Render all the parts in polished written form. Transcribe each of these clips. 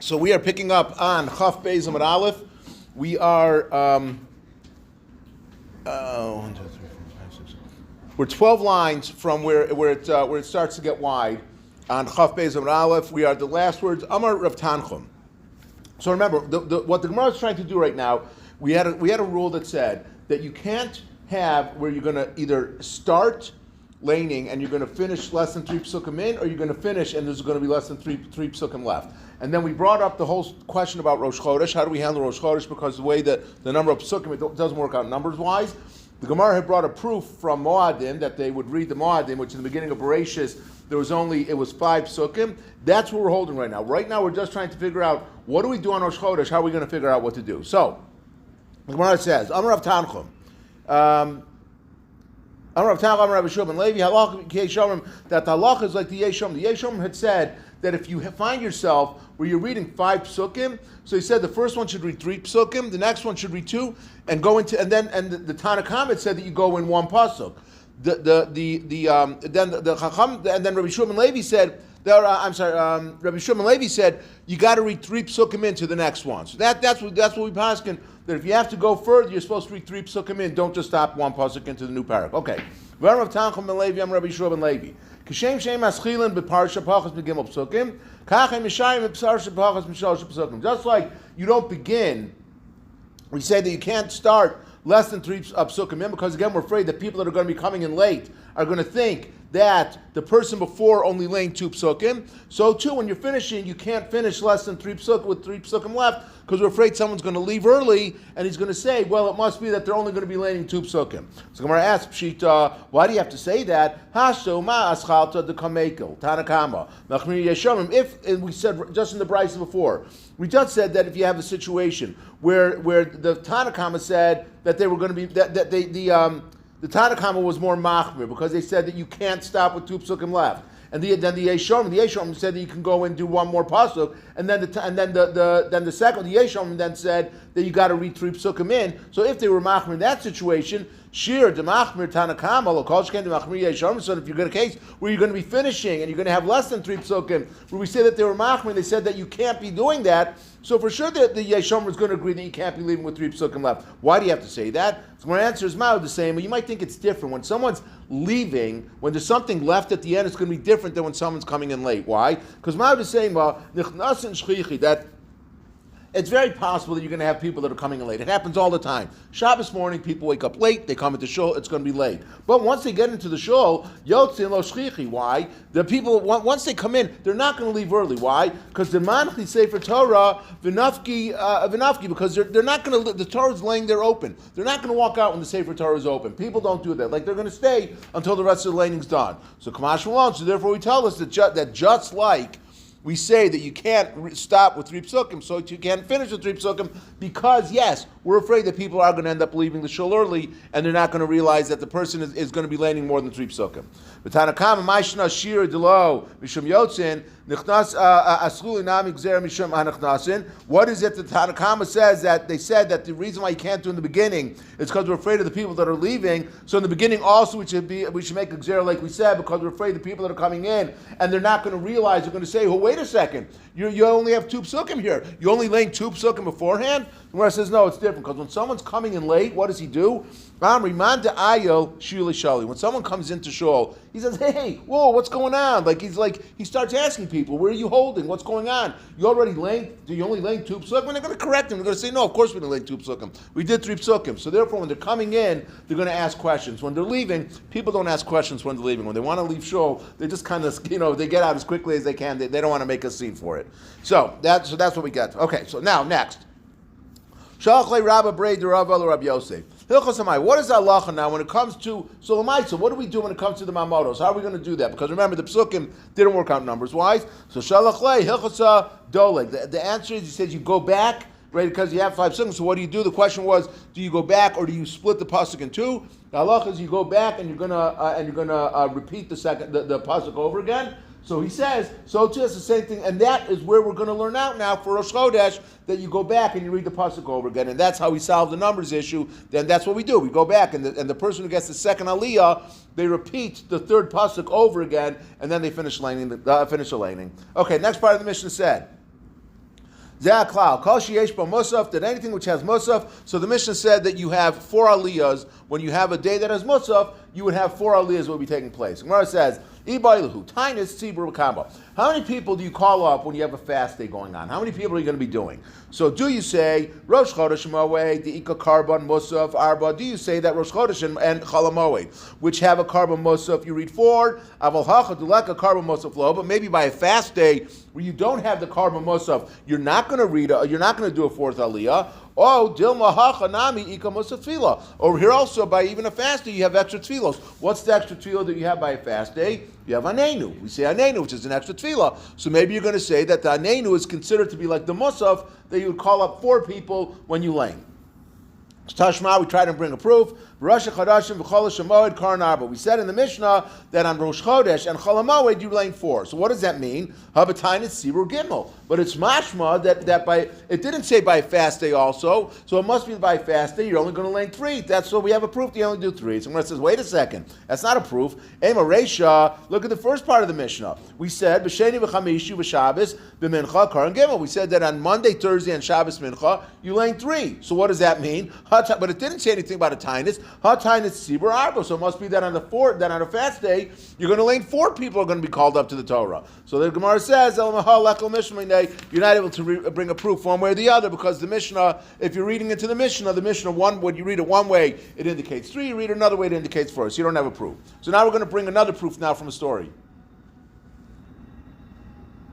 So we are picking up on Chaf Beis Amud Aleph. We are we're 12 lines from where it starts to get wide on Chaf Beis Amud Aleph. We are the last words Amar Rav Tanchum. So remember, what the Gemara is trying to do right now. We had a rule that said that you can't have where you're going to either start laning and you're going to finish less than 3 psukim in, or you're going to finish and there's going to be less than three psukim left. And then we brought up the whole question about Rosh Chodesh. How do we handle Rosh Chodesh? Because the way that the number of psukim, it doesn't work out numbers-wise. The Gemara had brought a proof from Moadim that they would read the Moadim, which in the beginning of Bereshis, it was 5 psukim. That's what we're holding right now. Right now, we're just trying to figure out, what do we do on Rosh Chodesh? How are we going to figure out what to do? So, the Gemara says, Amar Rav Tanchum, Amar Rav Tanchum, Amar Rabbi Shua ben Levi, that the halacha is like the Yeshom. The Yeshom had said that if you find yourself where you're reading 5 psukim, so he said the first one should read 3 psukim, the next one should read 2, and go into, and the Tanakh Hamid said that you go in 1 pasuk. Then Rabbi Shua ben Levi said, Rabbi Shua ben Levi said you got to read 3 psukim into the next one. So that's what we paskin, that if you have to go further, you're supposed to read 3 psukim in. Don't just stop 1 pasuk into the new parak. Okay. Rav Tanchum ben Levi, I'm Rabbi Shua ben Levi. Just like you don't begin, we say that you can't start less than 3 psukim in, because again we're afraid that people that are going to be coming in late are going to think that the person before only laying 2 psukim. So too, when you're finishing, you can't finish less than 3 psukim with 3 psukim left, because we're afraid someone's going to leave early and he's going to say, well, it must be that they're only going to be laying 2 psukim. So Gemara asks, Pshita, why do you have to say that? Hasho ma aschalta de kamekel, Tanakama, Machmir Yeshomim. If, and we said just in the Brisa before, we just said that if you have a situation where the Tanakama said that they were going to be, the Tanakama was more machmir, because they said that you can't stop with 2 psukim left. And then the Yeshom said that you can go and do 1 more pasuk, and then the second, the Yeshom then said that you got to read 3 psukim in. So if they were machmir in that situation, shir de machmir Tanakama lokol shken de machmir Yeshom. So if you're going to case where you're going to be finishing and you're going to have less than 3 psukim, where we say that they were machmir, they said that you can't be doing that. So for sure the Yeshom is going to agree that you can't be leaving with 3 psukim left. Why do you have to say that? So my answer is Mao the same, but you might think it's different. When someone's leaving, when there's something left at the end, it's going to be different than when someone's coming in late. Why? Because Mao is saying that it's very possible that you're going to have people that are coming in late. It happens all the time. Shabbos morning, people wake up late, they come into shul, it's going to be late. But once they get into the shul, yotzin lo shchichi. Why? The people, once they come in, they're not going to leave early. Why? Because the manchi sefer Torah v'nafki, because they're not going to, the Torah's laying there open. They're not going to walk out when the sefer Torah is open. People don't do that. Like, they're going to stay until the rest of the laning's done. So kamash malon. So therefore we tell us that just like we say that you can't stop with 3 psukim, so you can't finish with 3 psukim, because yes, we're afraid that people are going to end up leaving the shul early, and they're not going to realize that the person is going to be landing more than 3 psukim. V'tanakama ma'ishna shir delo mishum yotzin nichnas aschuli nami gzer mishum hanachnasin. What is it that Tanakama says that they said that the reason why you can't do in the beginning is because we're afraid of the people that are leaving. So in the beginning also we should make a gzer like we said, because we're afraid of the people that are coming in and they're not going to realize. They're going to say, "Oh, wait a second, you only have 2 psukim here. You only laying 2 psukim beforehand." The Gemara says, no, it's different, because when someone's coming in late, what does he do? When someone comes into shul, he says, "Hey, whoa, what's going on?" He starts asking people, "Where are you holding? What's going on? You only laying 2 psukim?" When they're going to correct him, they're going to say, "No, of course we didn't lay 2 psukim. We did 3 psukim." So therefore, when they're coming in, they're going to ask questions. When they're leaving, people don't ask questions when they're leaving. When they want to leave shul, they just kind of, they get out as quickly as they can. They don't want to make a scene for it. So that's what we got. Okay, so now next. What is halacha now when it comes to Solomaitzah? What do we do when it comes to the Mamodos? How are we going to do that? Because remember, the psukim didn't work out numbers-wise. So Shalachlei Hilchasa Doleg. The answer is, he says you go back, right? Because you have 5 psukim. So what do you do? The question was, do you go back or do you split the pasuk in 2? The halacha is you go back and you're gonna repeat the pasuk over again. So he says, so too, it's the same thing, and that is where we're going to learn out now for Rosh Chodesh, that you go back and you read the pasuk over again, and that's how we solve the numbers issue. Then that's what we do. We go back, and the person who gets the second aliyah, they repeat the third pasuk over again, and then they finish the laning. Okay, next part of the Mishnah said, Ze'aklal, kol sheyesh bo musaf, that anything which has musaf, so the Mishnah said that you have 4 aliyahs. When you have a day that has musaf, you would have 4 aliyahs will be taking place. Gemara says, Ibailahu, Tainus Tzibur Kamba. How many people do you call up when you have a fast day going on? How many people are you going to be doing? So do you say, Rosh Chodesh Moed, the Ika Karban Musaf, Arba? Do you say that Rosh Chodesh and Chol Moed, which have a Karban Musaf, you read 4, Aval Hacha Duleka Karban Musaf Lo, but maybe by a fast day where you don't have the Karban Musaf, you're not going to read, you're not going to do a 4th Aliyah. Oh, Dilma Hacha Nami Ika Musaf Tefillah. Over here also, by even a fast day, you have extra tefillos. What's the extra tefillah that you have by a fast day? You have Anenu. We say Anenu, which is an extra tefillah. So maybe you're going to say that the Anenu is considered to be like the Musaf, that you would call up 4 people when you lane. Tashma, we try to bring a proof. Rosh Chodeshim v'chol Shemoed Karn Arba. We said in the Mishnah that on Rosh Chodesh and Chol Moed you lane 4. So what does that mean? Habatain is Sibur Gimel. But it's mashma that by it didn't say by fast day also. So it must be by fast day. You're only going to lane 3. That's so we have a proof that you only do 3. So when it says, wait a second, that's not a proof. Ema Reisha. Look at the first part of the Mishnah. We said b'sheni v'chamishu v'Shabbos b'mincha Karn Gimel. We said that on Monday, Thursday, and Shabbos mincha you lane 3. So what does that mean? But it didn't say anything about a tainus. Hatainus Sibur Arba. So it must be that on the 4th, that on a fast day, you're going to lane 4 people are going to be called up to the Torah. So the Gemara says, you're not able to bring a proof one way or the other because the Mishnah, if you're reading into the Mishnah one, when you read it one way, it indicates 3. You read it another way, it indicates 4. So you don't have a proof. So now we're going to bring another proof now from a story.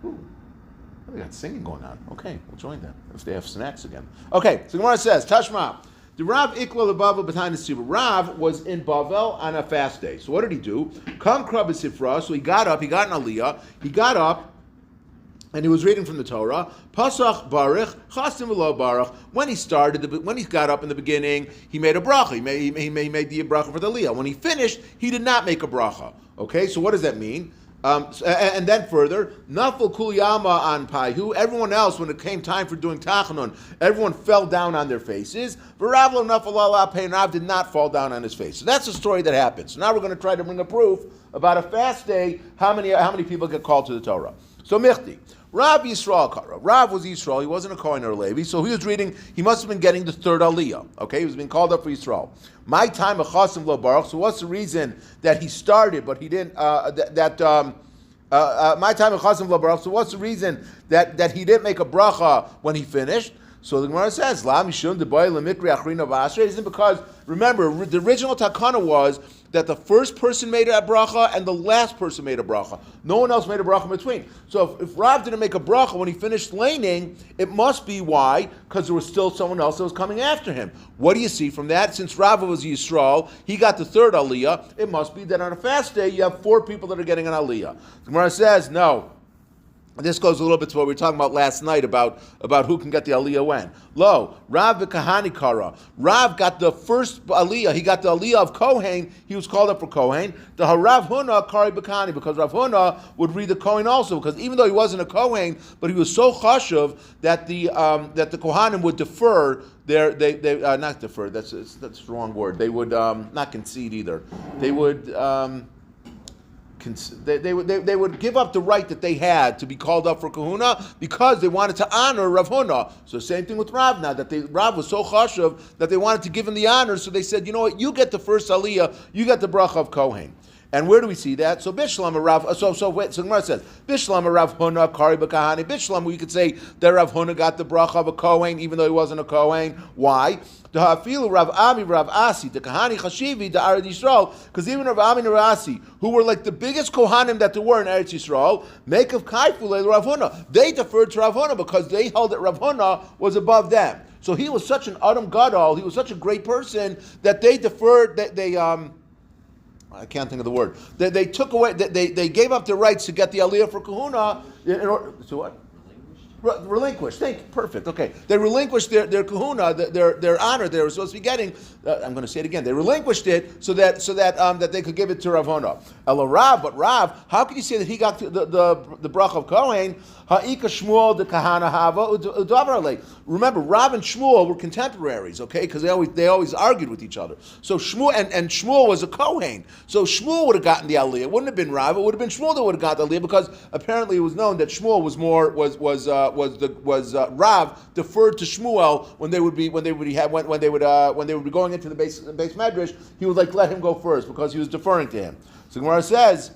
They got singing going on. Okay, we'll join them if they have snacks again. Okay, so Gemara says, Tashma, the Rav Ikla Bavel behind the Sibur. Rav was in Bavel on a fast day. So what did he do? Kam Krab Sifra. So he got up, he got an aliyah, he got up, and he was reading from the Torah. Pasach Baruch, Chasim V'lo Baruch. When he got up in the beginning, he made a bracha. He made the bracha for the aliyah. When he finished, he did not make a bracha. Okay, so what does that mean? And then further, Nafal Kuliyama on Paihu. Everyone else, when it came time for doing Tachanun, everyone fell down on their faces. But Ravlo Nafal Allah Pei, and Rav did not fall down on his face. So that's the story that happened. So now we're going to try to bring a proof about a fast day. How many people get called to the Torah? So Michti. Rav Yisrael Kara. Rav was Yisrael. He wasn't a Kohen or a Levi. So he was reading, he must have been getting the 3rd Aliyah. Okay, he was being called up for Yisrael. My time of Chasim Lo Baruch. So what's the reason that he started, but he didn't, my time of Chasim Lo Baruch. So what's the reason that he didn't make a bracha when he finished? So the Gemara says, La Mishun Deboy Lemikri Achrina V'Ashrei. Isn't because, remember, the original takana was that the first person made a bracha and the last person made a bracha. No one else made a bracha in between. So if Rav didn't make a bracha when he finished laning, it must be why? Because there was still someone else that was coming after him. What do you see from that? Since Rav was Yisrael, he got the 3rd aliyah. It must be that on a fast day you have 4 people that are getting an aliyah. The Gemara says, no. This goes a little bit to what we were talking about last night about who can get the aliyah when. Lo, Rav v'kahani kara. Rav got the first aliyah. He got the aliyah of Kohen. He was called up for Kohen. The Harav Huna kari b'kahani, because Rav Huna would read the Kohen also, because even though he wasn't a Kohen, but he was so chashuv that the Kohanim would defer not defer. That's the wrong word. They would not concede either. They would. They would give up the right that they had to be called up for kahuna because they wanted to honor Rav Huna. So same thing with Rav now, that Rav was so chashuv that they wanted to give him the honor, so they said, you know what, you get the first aliyah, you get the bracha of Kohen. And where do we see that? So Bishlam Rav. So Gemara says Bishlam Rav Huna Kari B'Kahani. Bishlam, we could say that Rav Huna got the bracha of a Kohen, even though he wasn't a Kohen. Why? The Hafilu Rav Ami Rav Asi the Kahani Chashivi the Arad Yisrael. Because even Rav Ami and Rav Asi, who were like the biggest Kohanim that there were in Eretz Yisrael, make of Kaifule Rav Huna. They deferred to Rav Huna because they held that Rav Huna was above them. So he was such an Adam Gadol. He was such a great person that they deferred. I can't think of the word. They took away. They gave up their rights to get the aliyah for kahuna. In order to what? Relinquish. Perfect. Okay. They relinquished their kahuna, their honor they were supposed to be getting. I'm going to say it again. They relinquished it so that they could give it to Rav Huna. Elo Rav, but Rav, how can you say that he got the bracha of Kohen? Ha'ika Shmuel the kahana hava udavar. Remember, Rav and Shmuel were contemporaries, okay? Because they always argued with each other. So Shmuel and Shmuel was a Kohen. So Shmuel would have gotten the aliyah. It wouldn't have been Rav. It would have been Shmuel that would have got the aliyah, because apparently it was known that Shmuel was Rav deferred to Shmuel when they would be going into the base medrash. He would let him go first because he was deferring to him. So Gemara says.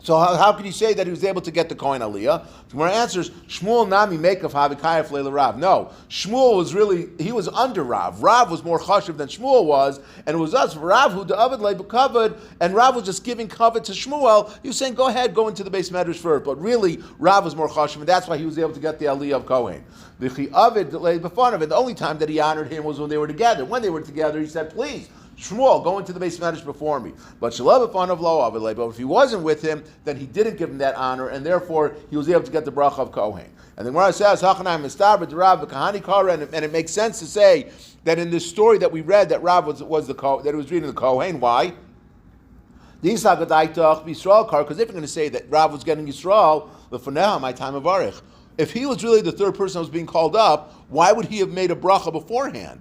So how could you say that he was able to get the Kohen Aliyah? The Gemara answers, Shmuel nami mekav havikayaf leila Rav. No, Shmuel was under Rav. Rav was more chashiv than Shmuel was, and it was us, Rav who da'avid leiba kavod, and Rav was just giving kavod to Shmuel. He was saying, go ahead, go into the base medrash first. But really, Rav was more chashiv, and that's why he was able to get the Aliyah of Kohen. And the only time that he honored him was when they were together. When they were together, he said, please, Shmuel, go into the base medrash before me. But if he wasn't with him, then he didn't give him that honor, and therefore he was able to get the bracha of Kohen. And the Gemara says, and it makes sense to say that in this story that we read, that Rav was that he was reading the Kohen. Why? Because if you're going to say that Rav was getting Yisrael, my time of Arich. If he was really the third person that was being called up, why would he have made a bracha beforehand?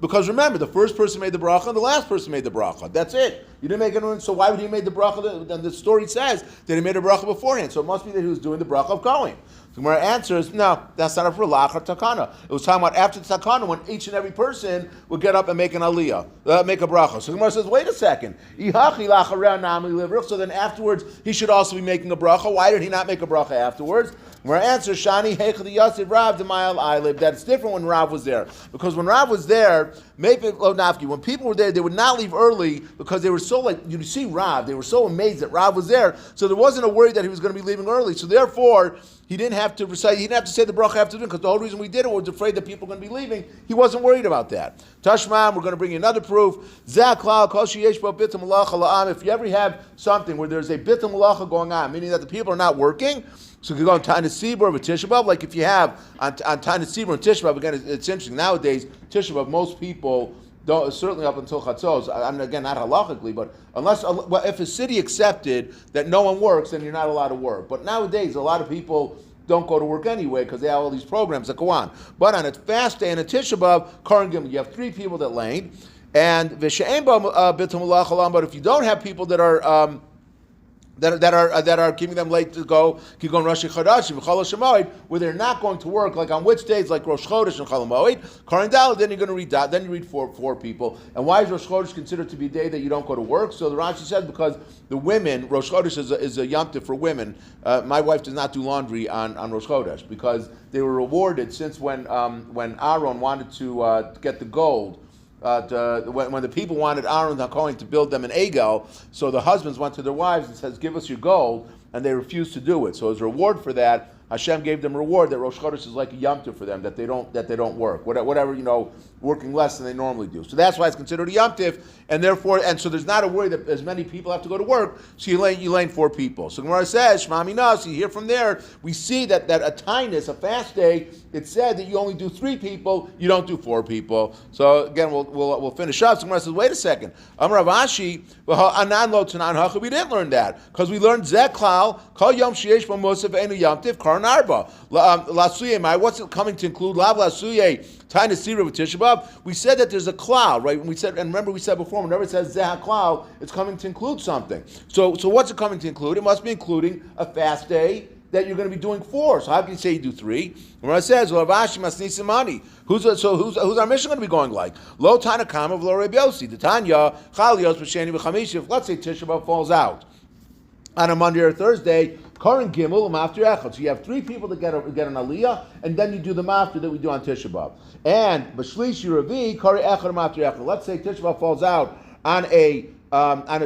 Because remember, the first person made the bracha and the last person made the bracha. That's it. You didn't make anyone, so why would he have made the bracha? Then the story says that he made a bracha beforehand. So it must be that he was doing the bracha of Kohen. So Gemara answers, no, that's not a for takana. It was talking about after the takana when each and every person would get up and make an aliyah, make a bracha. So Gemara says, wait a second. So then afterwards, he should also be making a bracha. Why did he not make a bracha afterwards? Where answer Shani Heichad Yasif Rav Demayal Eilib. That's different when Rav was there. Because when Rav was there, when people were there, they would not leave early because they were so you see Rav, they were so amazed that Rav was there. So there wasn't a worry that he was going to be leaving early. So therefore, he didn't have to recite, he didn't have to say the bracha after doing, because the whole reason we did it was afraid that people were going to be leaving. He wasn't worried about that. Tashmam, we're going to bring you another proof. If you ever have something where there's a bit of malacha going on, meaning that the people are not working, so you can go on Tana Sibur with Tisha B'Av, like if you have on Tana Sibur and Tisha B'Av, again, it's interesting. Nowadays, Tisha B'Av, most people don't, certainly up until Chatzos, I mean, again, not halachically, but if a city accepted that no one works, then you're not allowed to work. But nowadays, a lot of people don't go to work anyway because they have all these programs that go on. But on a fast day and a Tisha B'Av, Karan Gimel, you have 3 people that lane, and V'she'en B'Bitum Malachalam, but if you don't have people that are that are keeping them late to go, keep going Rosh Chodashim, Chol Shemoed, where they're not going to work, like on which days, like Rosh Chodesh and Chol Moed, Karan Dal, then you're going to read that, then you read four people. And why is Rosh Chodesh considered to be a day that you don't go to work? So the Rashi said because the women, Rosh Chodesh is a Yom Tov for women. My wife does not do laundry on Rosh Chodesh because they were rewarded since when Aaron wanted to get the gold. When the people wanted Aaron the Kohen to build them an egel, so the husbands went to their wives and says, "Give us your gold," and they refused to do it. So as a reward for that, Hashem gave them a reward that Rosh Chodesh is like a Yom Tov for them, that they don't work, whatever working less than they normally do. So that's why it's considered a Yom Tov, and so there's not a worry that as many people have to go to work. So you lane 4 people. So Gemara says, Shema Mina. So you hear from there, we see that a tainus, a fast day, it said that you only do 3 people, you don't do 4 people. So again, we'll finish up. So Gemara says, wait a second. Amar Rav Ashi, we didn't learn that because we learned Zeklal Kol Yom Sheyesh Bo Musaf Enu Yom Tov Karan Arba Lasuye. What's it coming to include? Lav Lasuye Tainus Sira with Tisha B'Av. We said that there's a cloud, right? We said, and remember we said before, whenever it says Zeh cloud, it's coming to include something. So what's it coming to include? It must be including a fast day that you're going to be doing 4. So how can you say you do 3? When it says, well, Ravashi Masnisimani, who's our mission going to be going like? Lo Tanakam of Lo Reb Yossi, the Tanya, Chalios B'Sheni B'Chamish. If let's say Tisha B'Av falls out on a Monday or Thursday, Karan Gimel Maftir Echad. So you have 3 people that get an Aliyah, and then you do the Maftir that we do on Tisha B'Av. And B'Shlish Yiravi Kari Echad Maftir Echad. Let's say Tisha B'Av falls out on a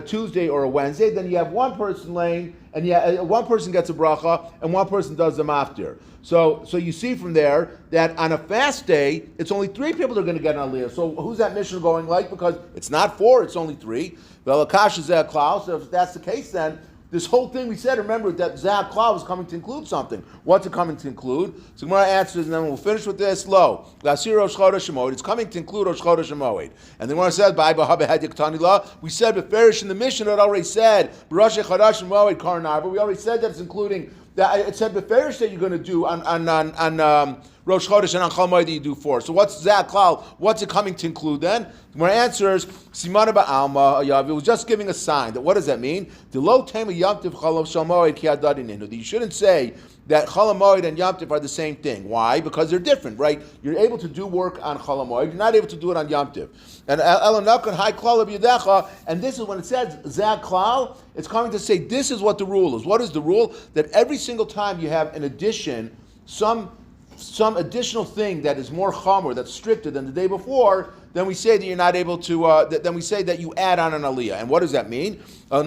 Tuesday or a Wednesday, then you have one person laying, and one person gets a bracha, and one person does the maftir. So you see from there that on a fast day, it's only 3 people that are going to get an aliyah. So who's that mission going like? Because it's not 4, it's only 3. Velakash is a cloud. So if that's the case, then this whole thing we said, remember that Zah Klav is coming to include something. What's it coming to include? So Gemara answers, and then we'll finish with this. Lo, Lasir Rosh Chodesh Shemoed. It's coming to include Rosh Chodesh Shemoed. And then Gemara says, we said beferish in the mission it already said Rosh Chodesh Shemoed Karnar, but we already said that it's including that. It said beferish that you're going to do on Rosh Chodesh and on Chol Moed that you do 4. So what's Zah Klal? What's it coming to include then? My answer is Simana Ba'alma Yav. It was just giving a sign. That what does that mean? The low time of Yom Tiv Chalav Shal Moed Ki Adadin Inu. You shouldn't say that Chol HaMoed and Yom Tif are the same thing. Why? Because they're different, right? You're able to do work on Chol HaMoed, you're not able to do it on Yom Tif. And Elonakon High Klal of Yedecha, and this is when it says Zak Klal, it's coming to say this is what the rule is. What is the rule? That every single time you have an addition, some additional thing that is more chamor, that's stricter than the day before, then we say that you're not able to. Then we say that you add on an aliyah. And what does that mean? That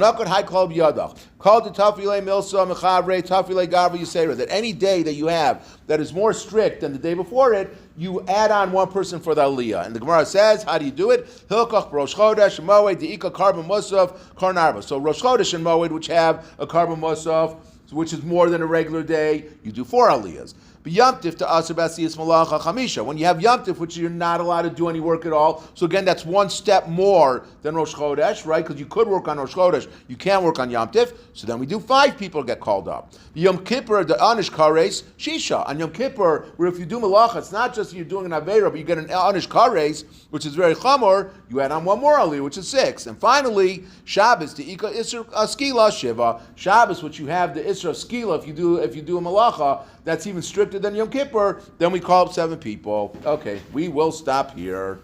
any day that you have that is more strict than the day before it, you add on one person for the aliyah. And the Gemara says, how do you do it? Hilkach Rosh Chodesh Moed Deika Karban Musaf Karnarba. So Rosh Chodesh and Moed, which have a Karban Musaf, which is more than a regular day, you do 4 aliyahs. But Yom Tif to Asr Basiyas Malacha Chamisha. When you have Yom Tif, which you're not allowed to do any work at all, so again, that's one step more than Rosh Chodesh, right? Because you could work on Rosh Chodesh, you can't work on Yom Tif, so then we do 5 people get called up. Yom Kippur, the Anish Kares, Shisha. On Yom Kippur, where if you do Malacha, it's not just you're doing an Aveira, but you get an Anish Kares, which is very Chamor, you add on one more Ali, which is 6. And finally, Shabbos, the Ika Isra Skila Shiva. Shabbos, which you have the Isra Skila, if you do a Malacha, that's even stricter than Yom Kippur, then we call up 7 people. Okay, we will stop here.